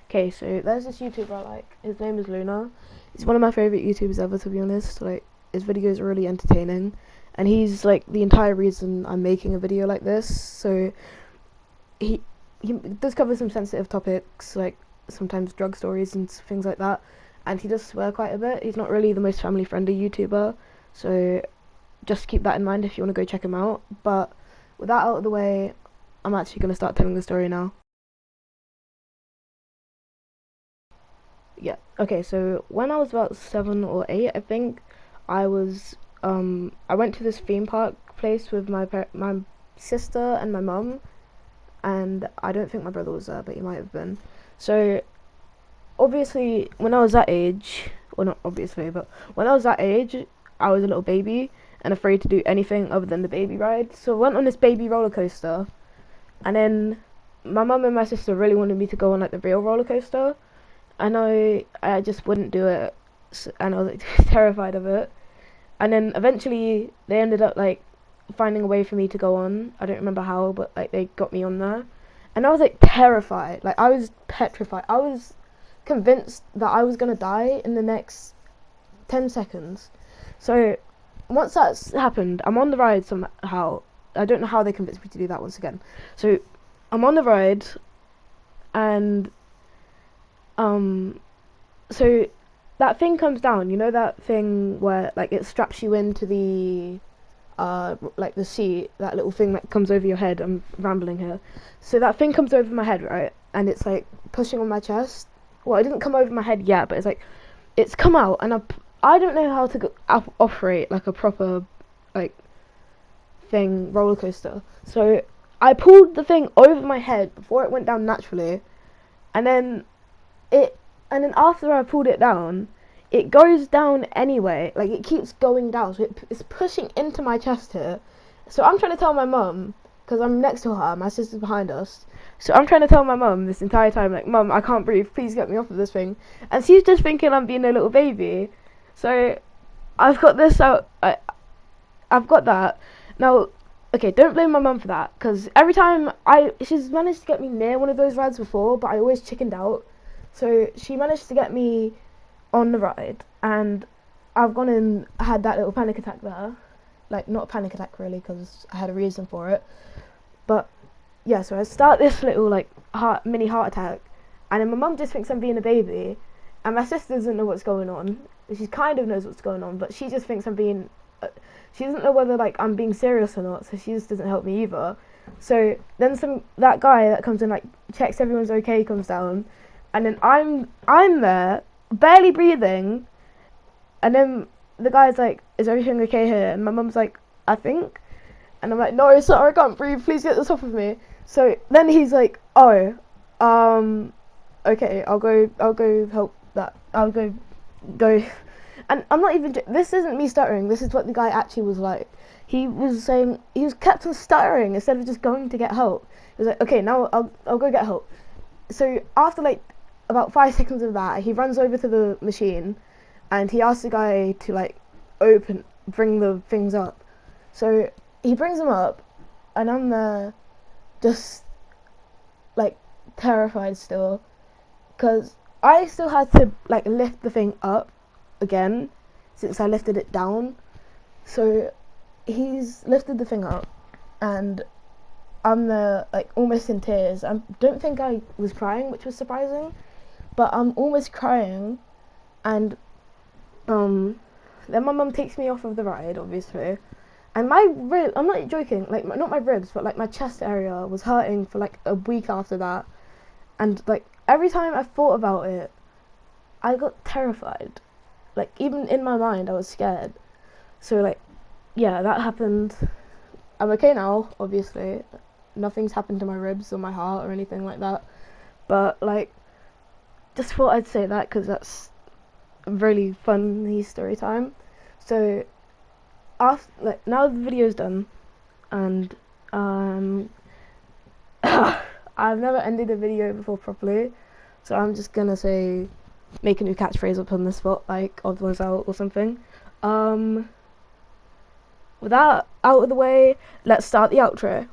Okay, so there's this YouTuber I like. His name is Luna. He's one of my favorite YouTubers ever, to be honest. Like, his videos are really entertaining, and he's like the entire reason I'm making a video like this. So he he does cover some sensitive topics, like sometimes drug stories and things like that, and he does swear quite a bit. He's not really the most family friendly YouTuber, so just keep that in mind if you want to go check him out. But with that out of the way, I'm actually going to start telling the story now. Yeah. Okay, so when I was about 7 or 8, I think, I went to this theme park place with my sister and my mum, and I don't think my brother was there, but he might have been. So obviously, when I was that age, well, not obviously, but when I was that age, I was a little baby and afraid to do anything other than the baby ride. So I went on this baby roller coaster, and then my mum and my sister really wanted me to go on like the real roller coaster, and I just wouldn't do it, and I was like terrified of it. And then eventually they ended up like finding a way for me to go on. I don't remember how, but like they got me on there, and I was like terrified. Like, I was petrified. I was convinced that I was gonna die in the next 10 seconds. So once that's happened, I'm on the ride somehow. I don't know how they convinced me to do that once again. So I'm on the ride, and so that thing comes down. You know that thing where like it straps you into the like the seat, that little thing that comes over your head. I'm rambling here. So that thing comes over my head, right? And it's like pushing on my chest. Well, it didn't come over my head yet, but it's like it's come out, and I don't know how to operate like a proper like roller coaster. So I pulled the thing over my head before it went down naturally, and then after I pulled it down, it goes down anyway. Like, it keeps going down, so it's pushing into my chest here. So I'm trying to tell my mum, because I'm next to her, my sister's behind us. So I'm trying to tell my mum this entire time, like, Mum, I can't breathe, please get me off of this thing. And she's just thinking I'm being a little baby. So I've got this out. I've got that. Now, okay, don't blame my mum for that, because every time she's managed to get me near one of those rides before, but I always chickened out. So she managed to get me on the ride, and I've gone and had that little panic attack there. Like, not a panic attack really, because I had a reason for it. But yeah, so I start this little like mini heart attack, and then my mum just thinks I'm being a baby, and my sister doesn't know what's going on. She kind of knows what's going on, but she just thinks I'm being. She doesn't know whether like I'm being serious or not, so she just doesn't help me either. So then that guy that comes in, like, checks everyone's okay, comes down, and then I'm there barely breathing, and then the guy's like, is everything okay here? And my mum's like, I think. And I'm like, no, sorry, I can't breathe, please get this off of me. So then he's like, oh, okay, I'll go help that, I'll go and I'm not even, this isn't me stuttering, this is what the guy actually was like. He was saying, he was kept on stuttering instead of just going to get help. He was like, okay, now I'll go get help. So after like about 5 seconds of that, he runs over to the machine, and he asks the guy to like bring the things up. So he brings them up, and I'm there just like terrified still, because I still had to like lift the thing up again since I lifted it down. So he's lifted the thing up, and I'm there like almost in tears. I don't think I was crying, which was surprising, but I'm almost crying. And then my mum takes me off of the ride, obviously, and I'm not joking, like, not my ribs, but like my chest area was hurting for like a week after that. And like every time I thought about it, I got terrified. Like, even in my mind I was scared. So like, yeah, that happened. I'm okay now, obviously. Nothing's happened to my ribs or my heart or anything like that. But like, just thought I'd say that because that's a really funny story time. So after, like, now the video's done, and I've never ended a video before properly, so I'm just gonna say, make a new catchphrase up on the spot, like odd ones out or something. With that out of the way, let's start the outro.